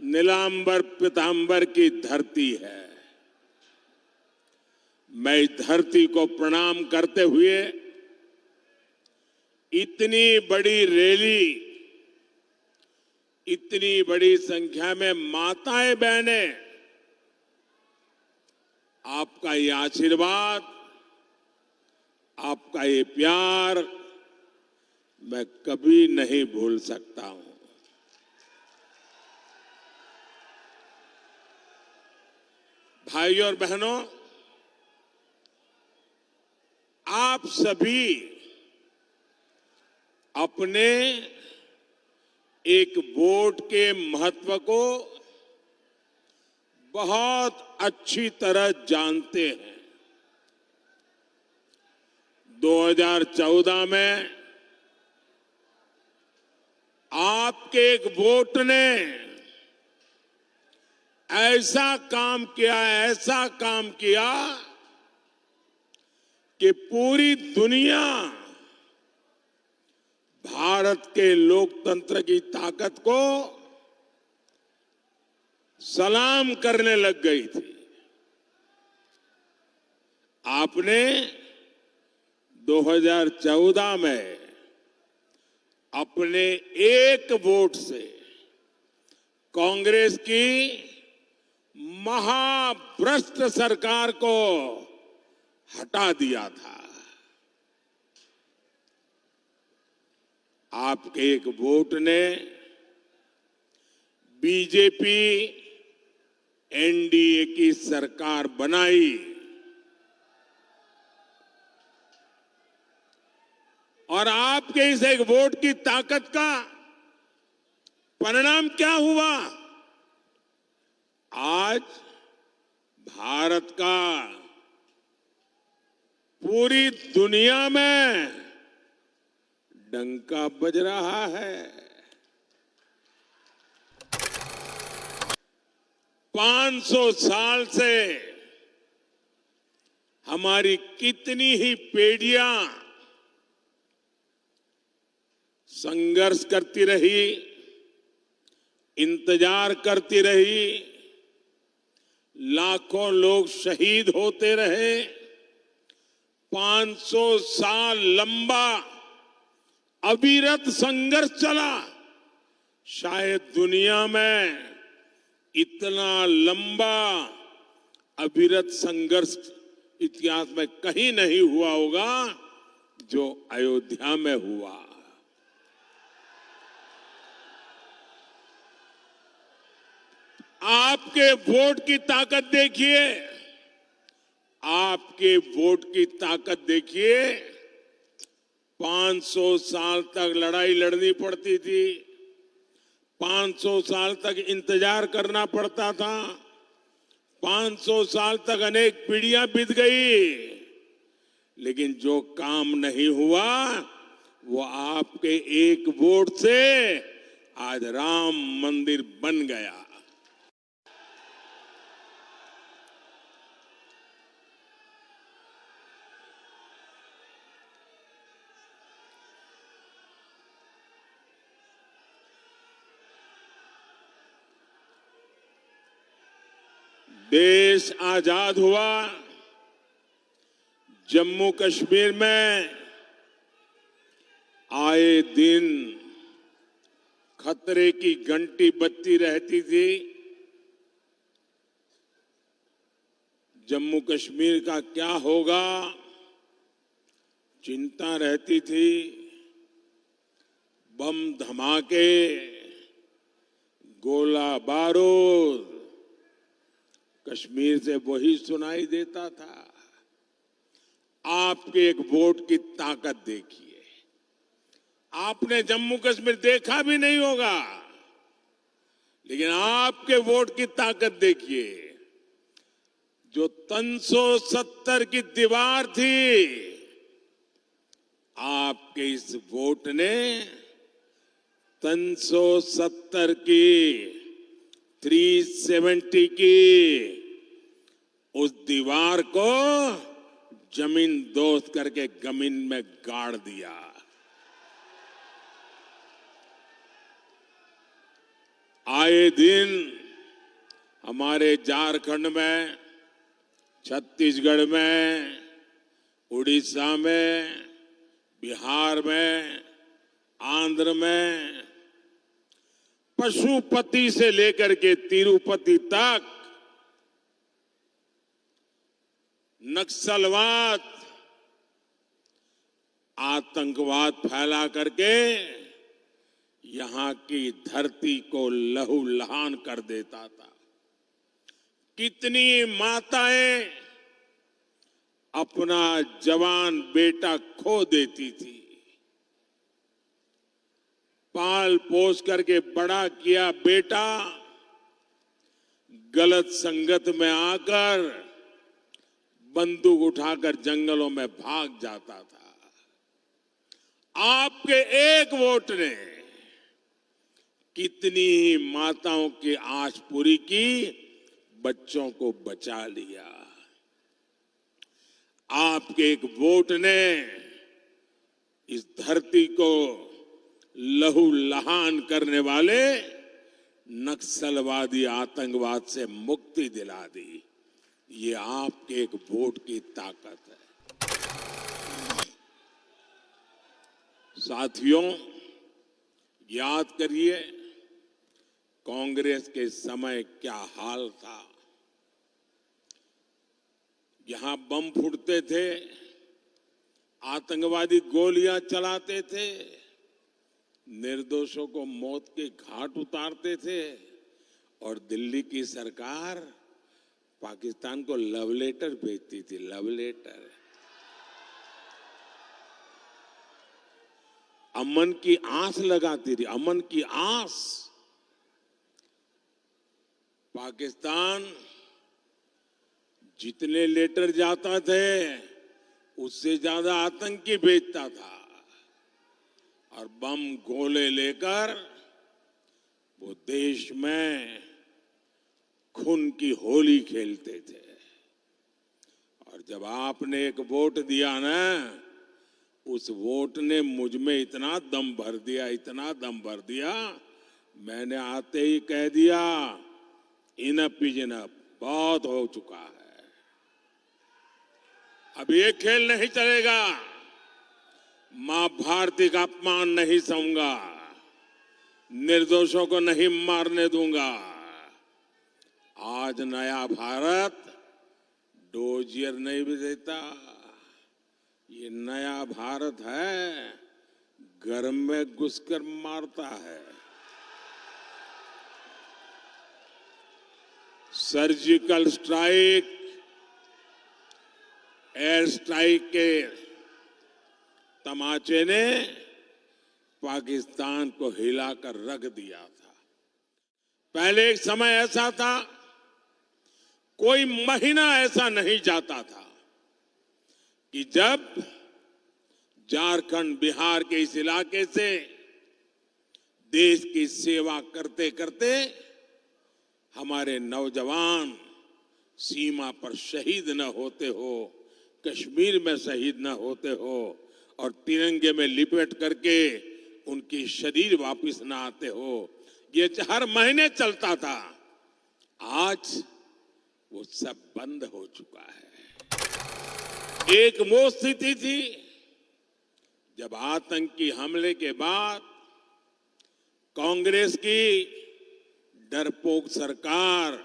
नीलांबर पीतांबर की धरती है। मैं इस धरती को प्रणाम करते हुए इतनी बड़ी रैली, इतनी बड़ी संख्या में माताएं बहनें, आपका ये आशीर्वाद, आपका ये प्यार मैं कभी नहीं भूल सकता हूं। भाइयों और बहनों, आप सभी अपने एक वोट के महत्व को बहुत अच्छी तरह जानते हैं। 2014 में आपके एक वोट ने ऐसा काम किया कि पूरी दुनिया भारत के लोकतंत्र की ताकत को सलाम करने लग गई थी। आपने 2014 में अपने एक वोट से कांग्रेस की महाभ्रष्ट सरकार को हटा दिया था। आपके एक वोट ने बीजेपी एनडीए की सरकार बनाई और आपके इस एक वोट की ताकत का परिणाम क्या हुआ? आज भारत का पूरी दुनिया में डंका बज रहा है। 500 साल से हमारी कितनी ही पीढ़ियां संघर्ष करती रही, इंतजार करती रही, लाखों लोग शहीद होते रहे। 500 साल लंबा अविरत संघर्ष चला। शायद दुनिया में इतना लंबा अविरत संघर्ष इतिहास में कहीं नहीं हुआ होगा जो अयोध्या में हुआ। आपके वोट की ताकत देखिए, आपके वोट की ताकत देखिए। 500 साल तक लड़ाई लड़नी पड़ती थी, 500 साल तक इंतजार करना पड़ता था, 500 साल तक अनेक पीढ़ियां बीत गई, लेकिन जो काम नहीं हुआ वो आपके एक वोट से आज राम मंदिर बन गया। देश आजाद हुआ, जम्मू कश्मीर में आए दिन खतरे की घंटी बजती रहती थी। जम्मू कश्मीर का क्या होगा, चिंता रहती थी। बम धमाके, गोला बारूद कश्मीर से वही सुनाई देता था। आपके एक वोट की ताकत देखिए। आपने जम्मू कश्मीर देखा भी नहीं होगा, लेकिन आपके वोट की ताकत देखिए। जो 370 की दीवार थी, आपके इस वोट ने 370 की 370 की उस दीवार को जमीन दोस्त करके जमीन में गाड़ दिया। आए दिन हमारे झारखंड में, छत्तीसगढ़ में, उड़ीसा में, बिहार में, आंध्र में, पशुपति से लेकर के तिरुपति तक नक्सलवाद, आतंकवाद फैला करके यहां की धरती को लहूलुहान कर देता था। कितनी माताएं अपना जवान बेटा खो देती थी। पाल पोस करके बड़ा किया बेटा गलत संगत में आकर बंदूक उठाकर जंगलों में भाग जाता था। आपके एक वोट ने कितनी माताओं की आस पूरी की, बच्चों को बचा लिया। आपके एक वोट ने इस धरती को लहूलुहान करने वाले नक्सलवादी आतंकवाद से मुक्ति दिला दी। ये आपके एक वोट की ताकत है। साथियों, याद करिए कांग्रेस के समय क्या हाल था। यहां बम फूटते थे, आतंकवादी गोलियां चलाते थे, निर्दोषों को मौत के घाट उतारते थे और दिल्ली की सरकार पाकिस्तान को लव लेटर भेजती थी। लव लेटर, अमन की आस लगाती थी, अमन की आस। पाकिस्तान जितने लेटर जाता थे उससे ज्यादा आतंकी भेजता था और बम गोले लेकर वो देश में खून की होली खेलते थे। और जब आपने एक वोट दिया ना, उस वोट ने मुझ में इतना दम भर दिया, इतना दम भर दिया, मैंने आते ही कह दिया इनफ इज इनफ, बहुत हो चुका है। अब ये खेल नहीं चलेगा। मां भारती का अपमान नहीं सहूंगा, निर्दोषों को नहीं मारने दूंगा। आज नया भारत डोजियर नहीं भी देता, ये नया भारत है घर में घुसकर मारता है। सर्जिकल स्ट्राइक, एयर स्ट्राइक के तमाचे ने पाकिस्तान को हिलाकर रख दिया था। पहले एक समय ऐसा था, कोई महीना ऐसा नहीं जाता था कि जब झारखंड, बिहार के इस इलाके से देश की सेवा करते करते हमारे नौजवान सीमा पर शहीद न होते हो, कश्मीर में शहीद न होते हो और तिरंगे में लिपट करके उनकी शरीर वापस न आते हो। ये हर महीने चलता था। आज वो सब बंद हो चुका है। एक वो स्थिति थी जब आतंकी हमले के बाद कांग्रेस की डरपोक सरकार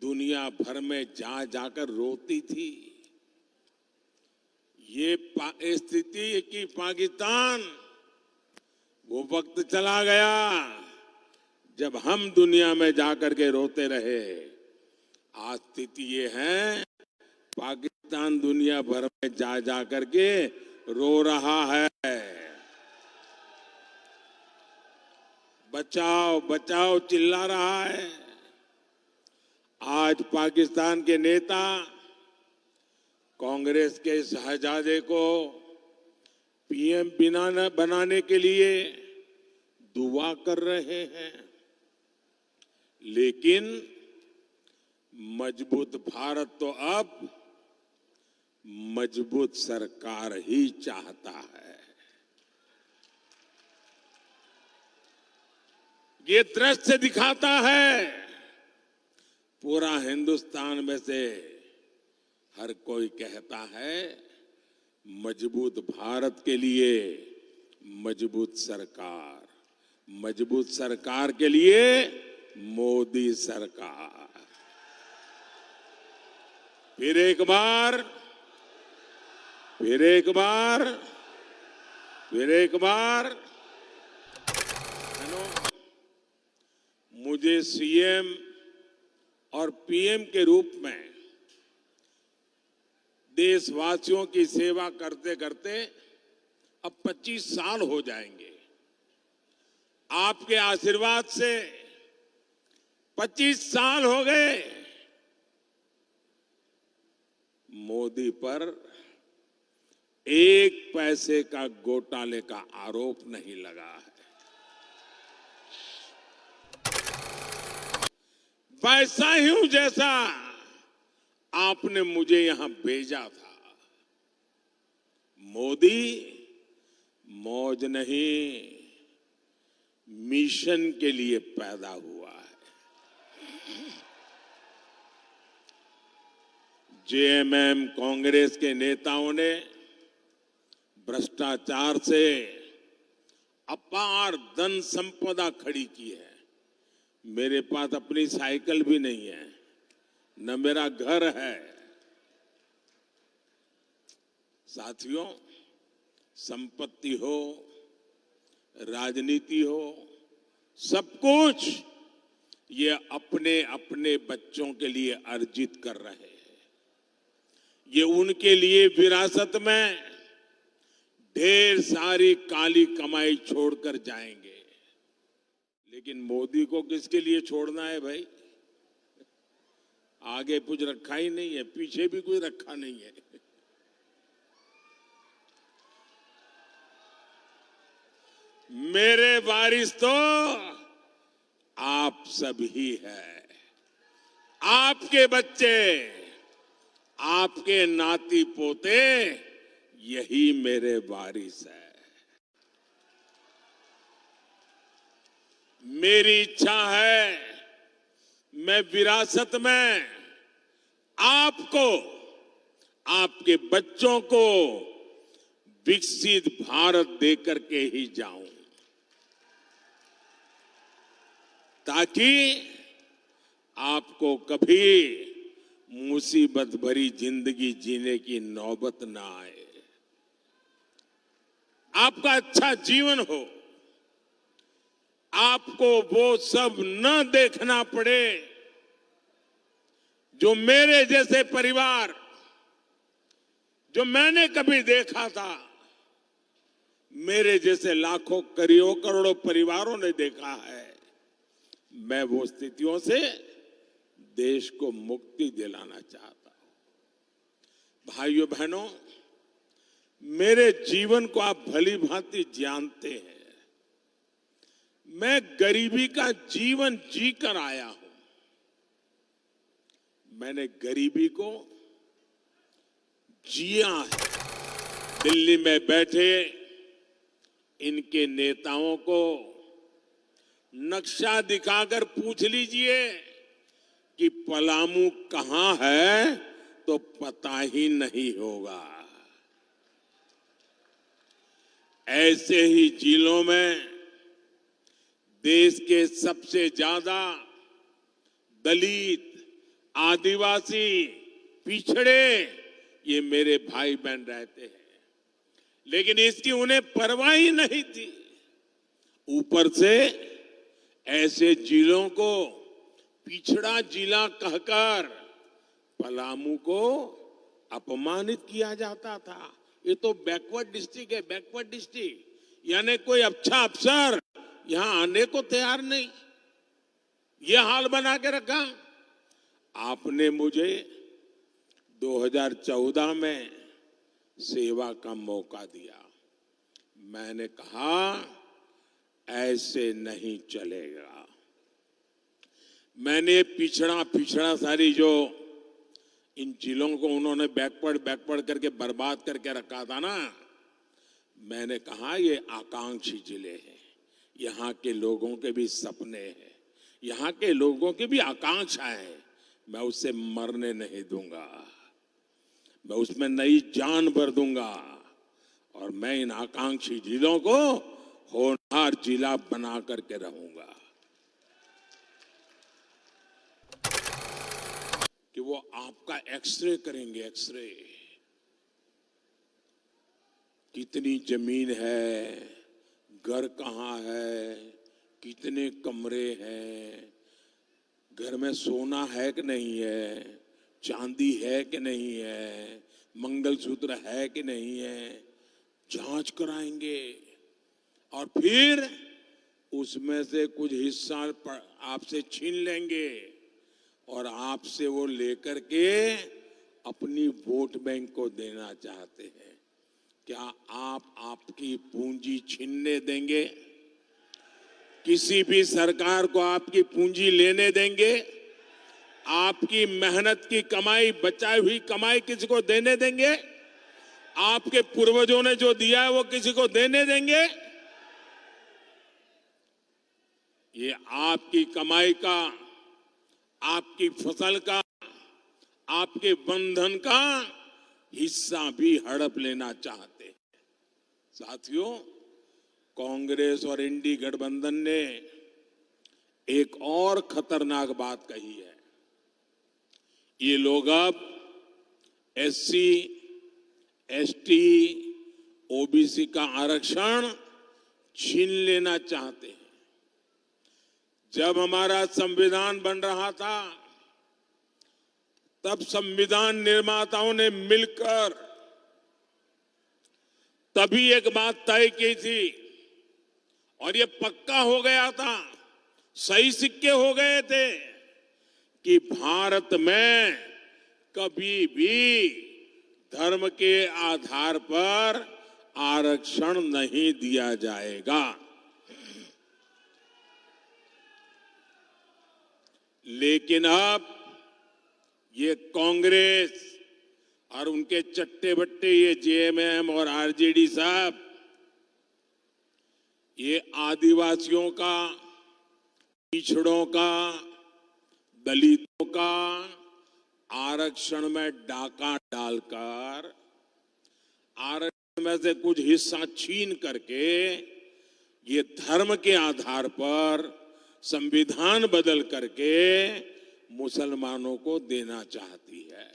दुनिया भर में जा जाकर रोती थी। ये स्थिति कि पाकिस्तान, वो वक्त चला गया जब हम दुनिया में जाकर के रोते रहे। आज स्थिति ये है, पाकिस्तान दुनिया भर में जा जा करके रो रहा है। बचाओ बचाओ चिल्ला रहा है। आज पाकिस्तान के नेता कांग्रेस के शहजादे को पीएम बनाने के लिए दुआ कर रहे हैं, लेकिन मजबूत भारत तो अब मजबूत सरकार ही चाहता है। ये दृश्य दिखाता है पूरा हिंदुस्तान में से हर कोई कहता है मजबूत भारत के लिए मजबूत सरकार के लिए मोदी सरकार। फिर एक बार मुझे सीएम और पीएम के रूप में देशवासियों की सेवा करते करते अब 25 साल हो जाएंगे। आपके आशीर्वाद से 25 साल हो गए। मोदी पर एक पैसे का घोटाले का आरोप नहीं लगा है। वैसा ही हूं जैसा आपने मुझे यहां भेजा था। मोदी मौज नहीं, मिशन के लिए पैदा हुआ है। जेएमएम कांग्रेस के नेताओं ने भ्रष्टाचार से अपार धन संपदा खड़ी की है। मेरे पास अपनी साइकिल भी नहीं है, न मेरा घर है। साथियों, संपत्ति हो, राजनीति हो, सब कुछ ये अपने अपने बच्चों के लिए अर्जित कर रहे हैं। ये उनके लिए विरासत में ढेर सारी काली कमाई छोड़कर जाएंगे। लेकिन मोदी को किसके लिए छोड़ना है भाई? आगे कुछ रखा ही नहीं है, पीछे भी कुछ रखा नहीं है। मेरे वारिस तो आप सभी हैं। आपके बच्चे, आपके नाती पोते, यही मेरे वारिस है। मेरी इच्छा है मैं विरासत में आपको, आपके बच्चों को विकसित भारत देकर के ही जाऊं, ताकि आपको कभी मुसीबत भरी जिंदगी जीने की नौबत ना आए। आपका अच्छा जीवन हो, आपको वो सब न देखना पड़े जो मेरे जैसे परिवार, जो मैंने कभी देखा था, मेरे जैसे लाखों करोड़ों परिवारों ने देखा है। मैं वो स्थितियों से देश को मुक्ति दिलाना चाहता हूं। भाइयों बहनों, मेरे जीवन को आप भली भांति जानते हैं। मैं गरीबी का जीवन जीकर आया हूं। मैंने गरीबी को जिया है। दिल्ली में बैठे इनके नेताओं को नक्शा दिखाकर पूछ लीजिए कि पलामू कहां है तो पता ही नहीं होगा। ऐसे ही जिलों में देश के सबसे ज्यादा दलित, आदिवासी, पिछड़े ये मेरे भाई बहन रहते हैं, लेकिन इसकी उन्हें परवाह ही नहीं थी। ऊपर से ऐसे जिलों को पिछड़ा जिला कहकर पलामू को अपमानित किया जाता था। ये तो बैकवर्ड डिस्ट्रिक्ट है, बैकवर्ड डिस्ट्रिक्ट, यानी कोई अच्छा अफसर यहां आने को तैयार नहीं। ये हाल बना के रखा। आपने मुझे 2014 में सेवा का मौका दिया। मैंने कहा ऐसे नहीं चलेगा। मैंने पिछड़ा सारी जो इन जिलों को उन्होंने बैकवर्ड करके बर्बाद करके रखा था ना, मैंने कहा ये आकांक्षी जिले हैं। यहाँ के लोगों के भी सपने हैं, यहाँ के लोगों की भी आकांक्षाएं हैं। मैं उससे मरने नहीं दूंगा, मैं उसमें नई जान भर दूंगा और मैं इन आकांक्षी जिलों को होनहार जिला बना करके रहूंगा कि वो आपका एक्सरे करेंगे। एक्सरे कितनी जमीन है, घर कहाँ है, कितने कमरे हैं, घर में सोना है कि नहीं है, चांदी है कि नहीं है, मंगलसूत्र है कि नहीं है, जांच कराएंगे और फिर उसमें से कुछ हिस्सा आपसे छीन लेंगे और आपसे वो लेकर के अपनी वोट बैंक को देना चाहते हैं। क्या आप आपकी पूंजी छीनने देंगे? किसी भी सरकार को आपकी पूंजी लेने देंगे? आपकी मेहनत की कमाई, बचाई हुई कमाई किसी को देने देंगे? आपके पूर्वजों ने जो दिया है वो किसी को देने देंगे? ये आपकी कमाई का, आपकी फसल का, आपके बंधन का हिस्सा भी हड़प लेना चाहते हैं। साथियों, कांग्रेस और इंडी गठबंधन ने एक और खतरनाक बात कही है। ये लोग अब एससी, एसटी, ओबीसी का आरक्षण छीन लेना चाहते हैं। जब हमारा संविधान बन रहा था तब संविधान निर्माताओं ने मिलकर तभी एक बात तय की थी और ये पक्का हो गया था, सही सिक्के हो गए थे कि भारत में कभी भी धर्म के आधार पर आरक्षण नहीं दिया जाएगा। लेकिन अब ये कांग्रेस और उनके चट्टे बट्टे ये जेएमएम और आरजेडी साहब ये आदिवासियों का, पिछड़ों का, दलितों का आरक्षण में डाका डालकर आरक्षण में से कुछ हिस्सा छीन करके ये धर्म के आधार पर संविधान बदल करके मुसलमानों को देना चाहती है।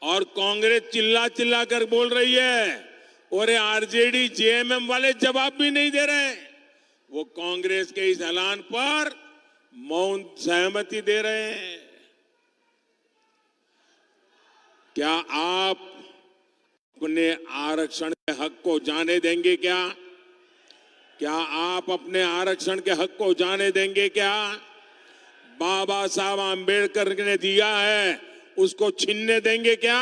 और कांग्रेस चिल्ला चिल्ला कर बोल रही है और आरजेडी जेएमएम वाले जवाब भी नहीं दे रहे। वो कांग्रेस के इस ऐलान पर मौन सहमति दे रहे हैं। क्या आप अपने आरक्षण के हक को जाने देंगे? क्या आप अपने आरक्षण के हक को जाने देंगे? क्या बाबा साहब आंबेडकर ने दिया है उसको छीनने देंगे? क्या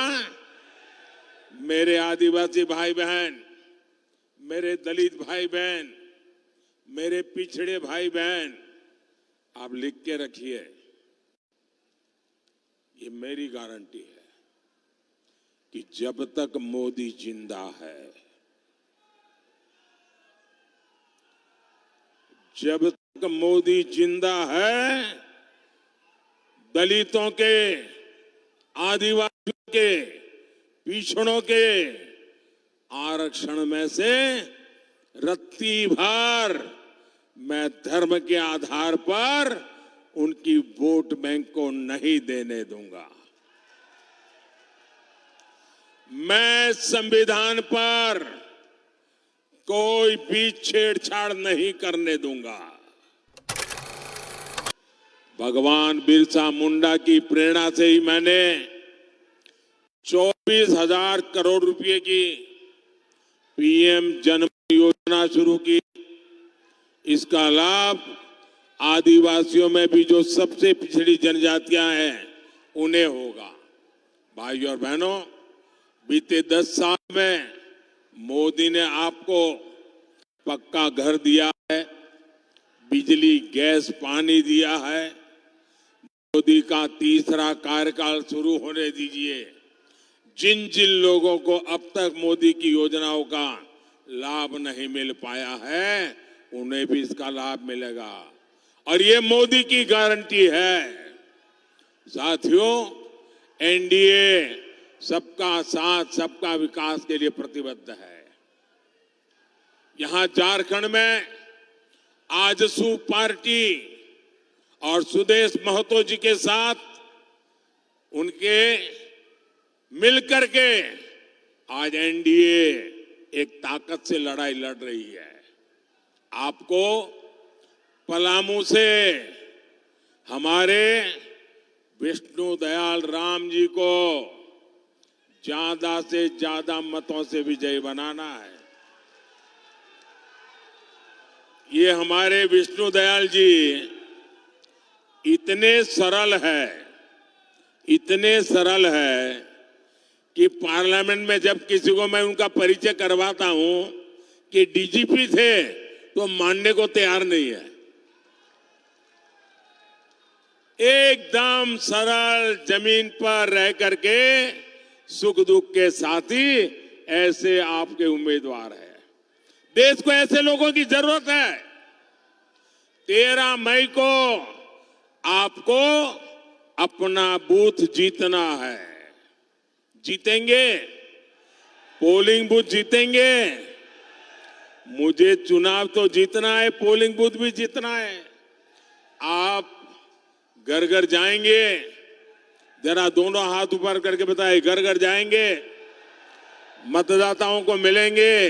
मेरे आदिवासी भाई बहन, मेरे दलित भाई बहन, मेरे पिछड़े भाई बहन, आप लिख के रखिए, ये मेरी गारंटी है कि जब तक मोदी जिंदा है, जब तक मोदी जिंदा है, दलितों के, आदिवासियों के, पिछड़ों के आरक्षण में से रत्ती भर मैं धर्म के आधार पर उनकी वोट बैंक को नहीं देने दूंगा। मैं संविधान पर कोई भी छेड़छाड़ नहीं करने दूंगा। भगवान बिरसा मुंडा की प्रेरणा से ही मैंने 24,000 करोड़ रुपए की पीएम जन योजना शुरू की। इसका लाभ आदिवासियों में भी जो सबसे पिछड़ी जनजातियां हैं उन्हें होगा। भाइयों और बहनों, बीते 10 साल में मोदी ने आपको पक्का घर दिया है, बिजली, गैस, पानी दिया है। मोदी का तीसरा कार्यकाल शुरू होने दीजिए। जिन जिन लोगों को अब तक मोदी की योजनाओं का लाभ नहीं मिल पाया है उन्हें भी इसका लाभ मिलेगा। और ये मोदी की गारंटी है। साथियों, एनडीए सबका साथ सबका विकास के लिए प्रतिबद्ध है। यहां झारखंड में आजसू पार्टी और सुदेश महतो जी के साथ उनके मिलकर के आज एनडीए एक ताकत से लड़ाई लड़ रही है। आपको पलामू से हमारे विष्णु दयाल राम जी को ज्यादा से ज्यादा मतों से विजयी बनाना है। ये हमारे विष्णु दयाल जी इतने सरल है कि पार्लियामेंट में जब किसी को मैं उनका परिचय करवाता हूं कि डीजीपी थे तो मानने को तैयार नहीं है। एकदम सरल, जमीन पर रह करके सुख दुख के साथी ऐसे आपके उम्मीदवार है। देश को ऐसे लोगों की जरूरत है। 13 मई को आपको अपना बूथ जीतना है। जीतेंगे? पोलिंग बूथ जीतेंगे? मुझे चुनाव तो जीतना है, पोलिंग बूथ भी जीतना है। आप घर घर जाएंगे? जरा दोनों हाथ ऊपर करके बताएं, घर घर जाएंगे, मतदाताओं को मिलेंगे।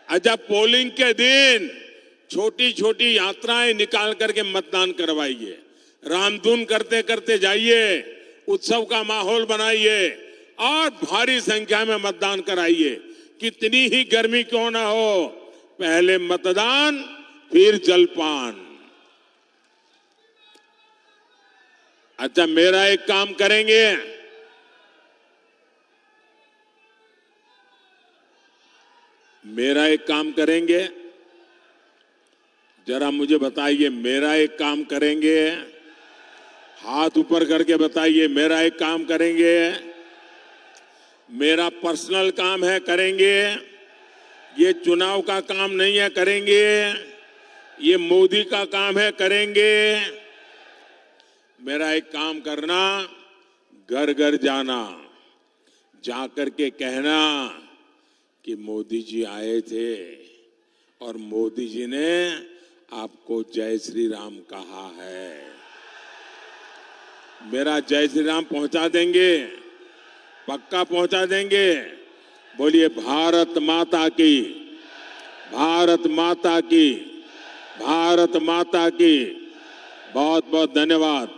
अच्छा, पोलिंग के दिन छोटी छोटी यात्राएं निकाल करके मतदान करवाइए। रामधुन करते करते जाइए, उत्सव का माहौल बनाइए और भारी संख्या में मतदान कराइए। कितनी ही गर्मी क्यों ना हो, पहले मतदान फिर जलपान। अच्छा, मेरा एक काम करेंगे, जरा मुझे बताइए, मेरा एक काम करेंगे? हाथ ऊपर करके बताइए, मेरा एक काम करेंगे? मेरा पर्सनल काम है, करेंगे? ये चुनाव का काम नहीं है, करेंगे? ये मोदी का काम है, करेंगे? मेरा एक काम करना, घर घर जाना, जाकर के कहना कि मोदी जी आए थे और मोदी जी ने आपको जय श्री राम कहा है। मेरा जय श्री राम पहुंचा देंगे? पक्का पहुंचा देंगे? बोलिए भारत माता की, भारत माता की, भारत माता की। बहुत बहुत धन्यवाद।